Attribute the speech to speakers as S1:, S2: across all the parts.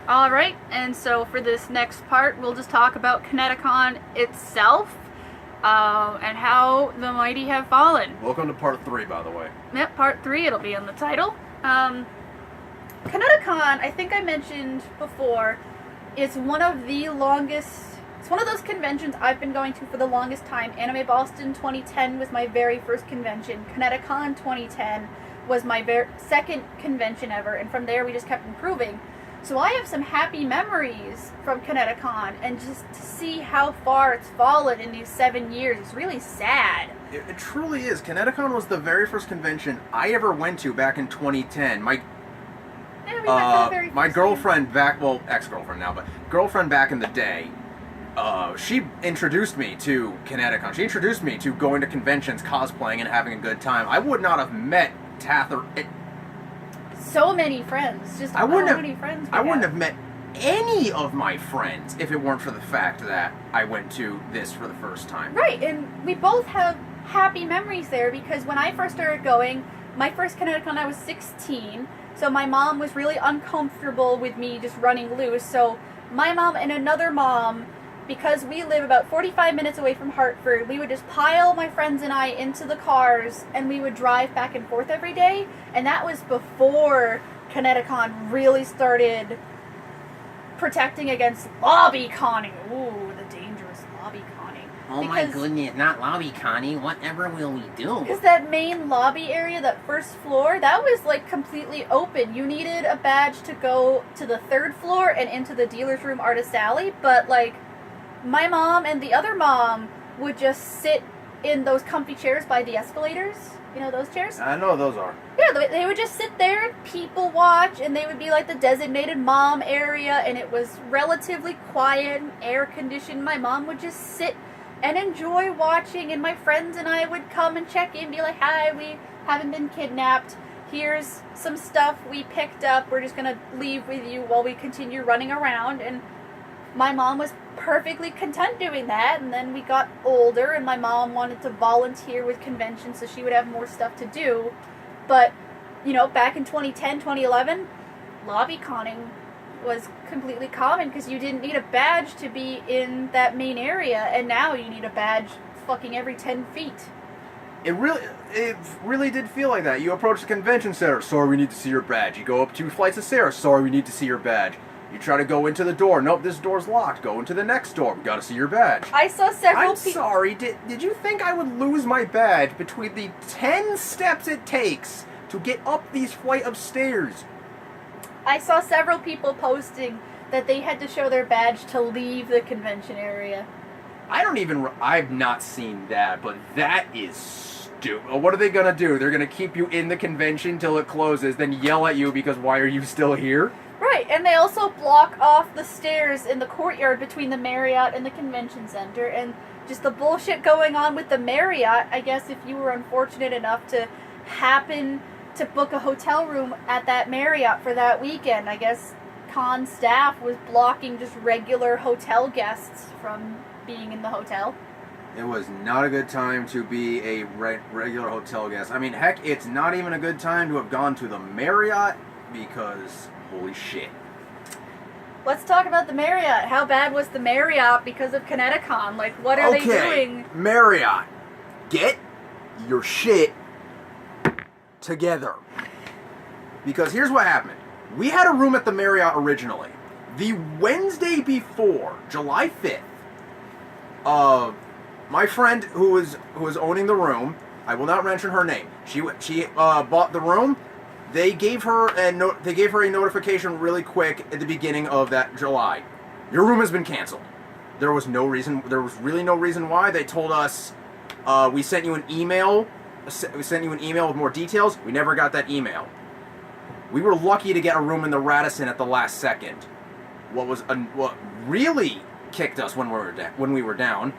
S1: Alright, and so for this next part, we'll just talk about ConnectiCon itself, and how the mighty have fallen.
S2: Welcome to part 3, by the way.
S1: Yep, part 3, it'll be in the title. ConnectiCon, I think I mentioned before, is one of the longest, it's one of those conventions I've been going to for the longest time. Anime Boston 2010 was my very first convention. ConnectiCon 2010 was my second convention ever, and from there we just kept improving. So I have some happy memories from ConnectiCon, and just to see how far it's fallen in these 7 years is really sad.
S2: It truly is. ConnectiCon was the very first convention I ever went to back in 2010. My girlfriend back, well, ex-girlfriend now, but girlfriend back in the day, she introduced me to ConnectiCon. She introduced me to going to conventions, cosplaying, and having a good time. I would not have met Tather.
S1: So many friends. Just
S2: I wouldn't have met any of my friends if it weren't for the fact that I went to this for the first time.
S1: Right, and we both have happy memories there, because when I first started going, my first ConnectiCon, I was 16, so my mom was really uncomfortable with me just running loose. So my mom and another mom, because we live about 45 minutes away from Hartford, we would just pile my friends and I into the cars, and we would drive back and forth every day. And that was before ConnectiCon really started protecting against lobby conning. Ooh, the dangerous lobby conning.
S3: Oh my goodness, not lobby conning. Whatever will we do?
S1: Because that main lobby area, that first floor, that was like completely open. You needed a badge to go to the 3rd floor and into the dealer's room, Artist Alley, but like, my mom and the other mom would just sit in those comfy chairs by the escalators. You know those chairs?
S2: I know what those are.
S1: Yeah, they would just sit there and people watch, and they would be like the designated mom area, and it was relatively quiet and air-conditioned. My mom would just sit and enjoy watching, and my friends and I would come and check in, be like, hi, we haven't been kidnapped. Here's some stuff we picked up. We're just going to leave with you while we continue running around. And my mom was perfectly content doing that, and then we got older, and my mom wanted to volunteer with conventions so she would have more stuff to do. But, you know, back in 2010, 2011, lobby conning was completely common, because you didn't need a badge to be in that main area, and now you need a badge fucking every 10 feet.
S2: It really did feel like that. You approach the convention center, sorry, we need to see your badge. You go up 2 flights of stairs, sorry, we need to see your badge. You try to go into the door. Nope, this door's locked. Go into the next door. We gotta see your badge.
S1: I saw several
S2: I'm sorry, did you think I would lose my badge between the 10 steps it takes to get up these flight of stairs?
S1: I saw several people posting that they had to show their badge to leave the convention area.
S2: I've not seen that, but that is stupid. What are they gonna do? They're gonna keep you in the convention till it closes, then yell at you because why are you still here?
S1: Right, and they also block off the stairs in the courtyard between the Marriott and the convention center, and just the bullshit going on with the Marriott. I guess if you were unfortunate enough to happen to book a hotel room at that Marriott for that weekend, I guess con staff was blocking just regular hotel guests from being in the hotel.
S2: It was not a good time to be a regular hotel guest. I mean, heck, it's not even a good time to have gone to the Marriott, because holy shit.
S1: Let's talk about the Marriott. How bad was the Marriott because of ConnectiCon? Like, what are they doing?
S2: Marriott, get your shit together. Because here's what happened. We had a room at the Marriott originally. The Wednesday before, July 5th, my friend who was owning the room, I will not mention her name, she bought the room. They gave her a notification really quick at the beginning of that July. Your room has been canceled. There was really no reason why. They told us, we sent you an email. We sent you an email with more details. We never got that email. We were lucky to get a room in the Radisson at the last second. What really kicked us when we were down,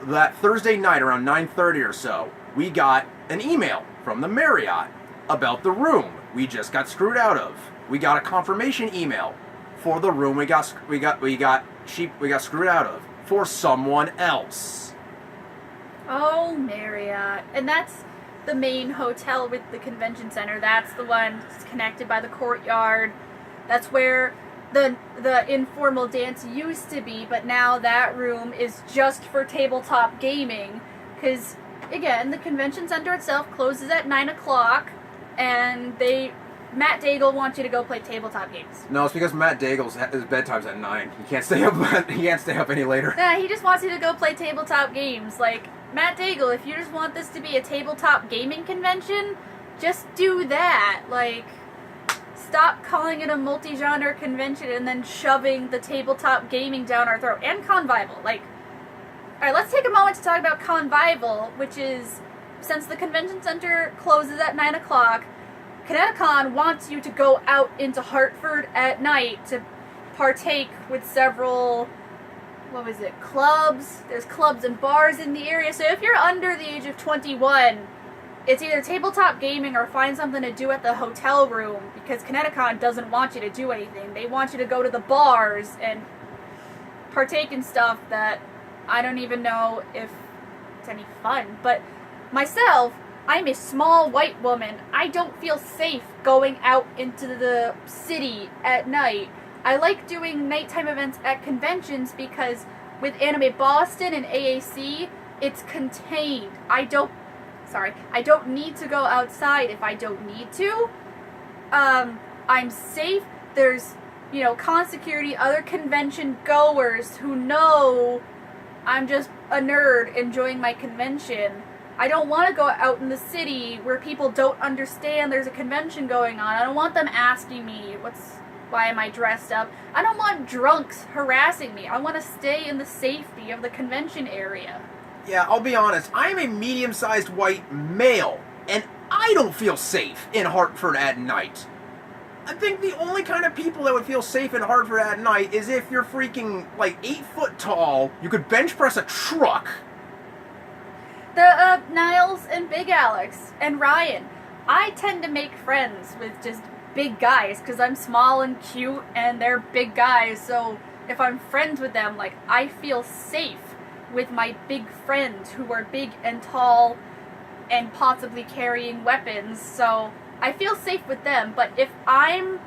S2: that Thursday night around 9:30 or so, we got an email from the Marriott about the room we just got screwed out of. We got a confirmation email for the room we got screwed out of for someone else.
S1: Oh, Marriott. And that's the main hotel with the convention center. That's the one that's connected by the courtyard. That's where the informal dance used to be, but now that room is just for tabletop gaming. Because, again, the convention center itself closes at 9 o'clock, and Matt Daigle wants you to go play tabletop games.
S2: No, it's because Matt Daigle's his bedtime's at 9. He can't stay up. He can't stay up any later.
S1: Nah, he just wants you to go play tabletop games. Like, Matt Daigle, if you just want this to be a tabletop gaming convention, just do that. Like, stop calling it a multi-genre convention and then shoving the tabletop gaming down our throat. And Convival. Like, alright, let's take a moment to talk about Convival, which is, since the convention center closes at 9 o'clock, ConnectiCon wants you to go out into Hartford at night to partake with several, clubs. There's clubs and bars in the area. So if you're under the age of 21, it's either tabletop gaming or find something to do at the hotel room, because ConnectiCon doesn't want you to do anything. They want you to go to the bars and partake in stuff that I don't even know if it's any fun. But myself, I'm a small white woman. I don't feel safe going out into the city at night. I like doing nighttime events at conventions because with Anime Boston and AAC, it's contained. I don't need to go outside if I don't need to. I'm safe. There's, con security, other convention goers who know I'm just a nerd enjoying my convention. I don't want to go out in the city where people don't understand there's a convention going on. I don't want them asking me, why am I dressed up? I don't want drunks harassing me. I want to stay in the safety of the convention area.
S2: Yeah, I'll be honest. I am a medium-sized white male, and I don't feel safe in Hartford at night. I think the only kind of people that would feel safe in Hartford at night is if you're freaking, 8 foot tall, you could bench press a truck.
S1: The Niles and Big Alex and Ryan, I tend to make friends with just big guys because I'm small and cute and they're big guys. So if I'm friends with them, I feel safe with my big friends who are big and tall and possibly carrying weapons. So I feel safe with them. But if I'm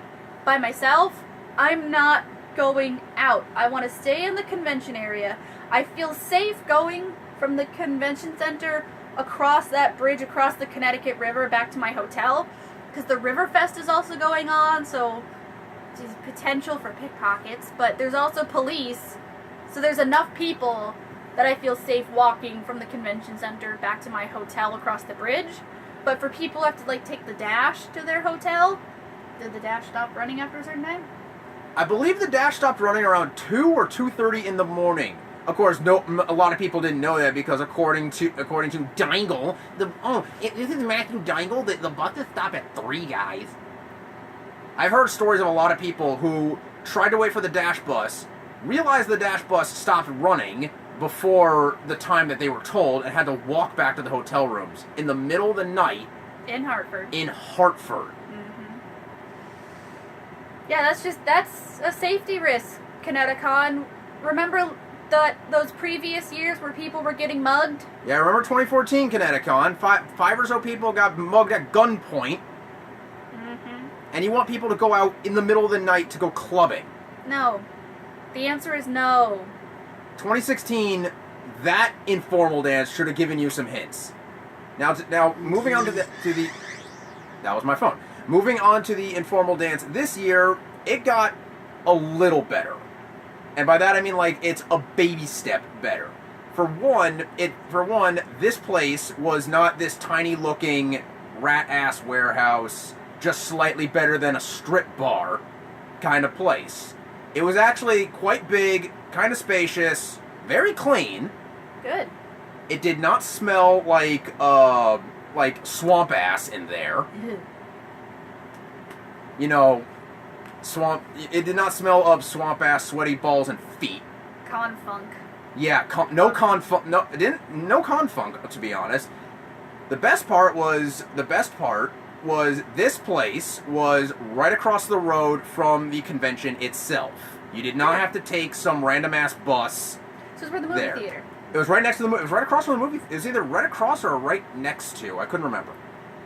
S1: by myself, I'm not going out. I want to stay in the convention area. I feel safe going from the convention center across that bridge, across the Connecticut River, back to my hotel, because the Riverfest is also going on, so there's potential for pickpockets, but there's also police, so there's enough people that I feel safe walking from the convention center back to my hotel across the bridge. But for people who have to take the Dash to their hotel, did the Dash stop running after a certain time?
S2: I believe the Dash stopped running around 2 or 2:30 in the morning. Of course, a lot of people didn't know that because according to
S3: Dingle, this is Matthew Dingle. The buses stop at 3, guys.
S2: I've heard stories of a lot of people who tried to wait for the Dash bus, realized the Dash bus stopped running before the time that they were told, and had to walk back to the hotel rooms in the middle of the night.
S1: In Hartford.
S2: Mm-hmm.
S1: Yeah, that's a safety risk, ConnectiCon. Remember those previous years where people were getting mugged?
S2: Yeah, I remember 2014 ConnectiCon. Five or so people got mugged at gunpoint.
S1: Mm-hmm.
S2: And you want people to go out in the middle of the night to go clubbing.
S1: No. The answer is no.
S2: 2016, that informal dance should have given you some hints. Now moving on to the that was my phone. Moving on to the informal dance this year, it got a little better. And by that I mean it's a baby step better. For one, this place was not this tiny looking rat-ass warehouse, just slightly better than a strip bar kind of place. It was actually quite big, kind of spacious, very clean.
S1: Good.
S2: It did not smell like swamp ass in there. It did not smell of swamp ass, sweaty balls, and feet.
S1: Con-funk.
S2: Yeah, no con-funk. No con-funk, to be honest. The best part was this place was right across the road from the convention itself. You did not have to take some random ass bus.
S1: This is where the movie theater.
S2: It was right next to the movie. It was right across from the movie. It was either right across or right next to. I couldn't remember.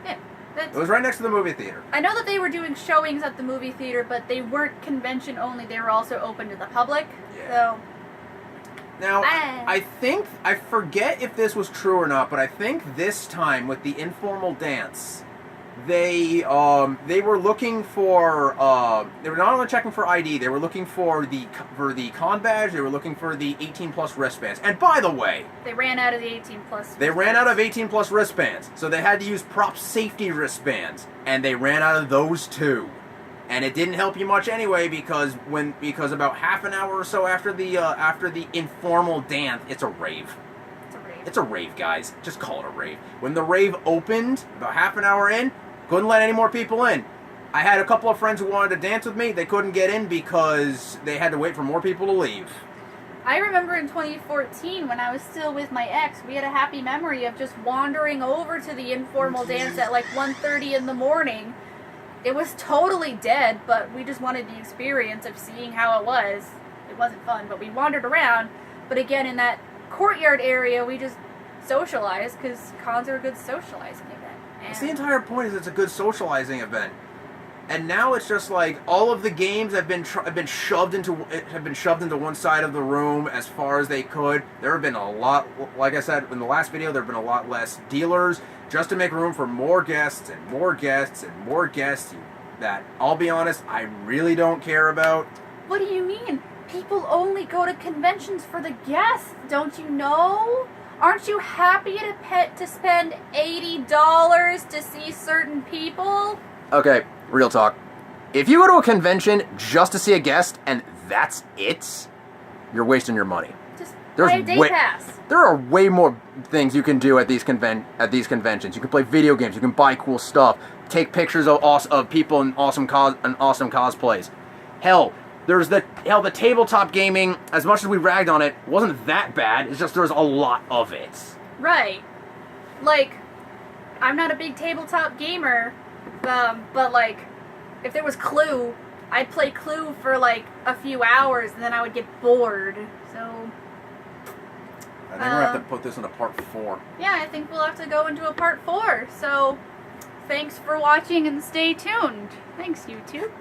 S1: Yeah.
S2: It was right next to the movie theater.
S1: I know that they were doing showings at the movie theater, but they weren't convention only. They were also open to the public.
S2: Yeah.
S1: So.
S2: Now, I forget if this was true or not, but I think this time with the informal dance, they were looking for they were not only checking for ID, they were looking for the con badge, they were looking for the 18+ wristbands. And by the way,
S1: they ran out of the 18+.
S2: They ran out of 18+ wristbands, so they had to use prop safety wristbands, and they ran out of those too. And it didn't help you much anyway, because about half an hour or so after the informal dance, it's a rave. It's a rave, guys. Just call it a rave. When the rave opened, about half an hour in, couldn't let any more people in. I had a couple of friends who wanted to dance with me. They couldn't get in because they had to wait for more people to leave.
S1: I remember in 2014, when I was still with my ex, we had a happy memory of just wandering over to the informal dance at like 1:30 in the morning. It was totally dead, but we just wanted the experience of seeing how it was. It wasn't fun, but we wandered around. But again, in that courtyard area, we just socialized, because cons are a good socializing event.
S2: That's the entire point, is it's a good socializing event. And now it's just like all of the games have been shoved into one side of the room as far as they could. There have been a lot, like I said in the last video, there have been a lot less dealers just to make room for more guests and more guests and more guests that, I'll be honest, I really don't care about.
S1: What do you mean? People only go to conventions for the guests, don't you know? Aren't you happy to spend $80 to see certain people?
S2: Okay, real talk. If you go to a convention just to see a guest and that's it, you're wasting your money.
S1: Just buy a day pass.
S2: There are way more things you can do at these conventions. You can play video games. You can buy cool stuff. Take pictures of people in awesome cosplays. Hell, the tabletop gaming. As much as we ragged on it, wasn't that bad. It's just there's a lot of it.
S1: Right. Like, I'm not a big tabletop gamer, but like, if there was Clue, I'd play Clue for like a few hours and then I would get bored. So
S2: I think we're going to have to put this into part 4.
S1: Yeah, I think we'll have to go into a part 4. So thanks for watching and stay tuned. Thanks, YouTube.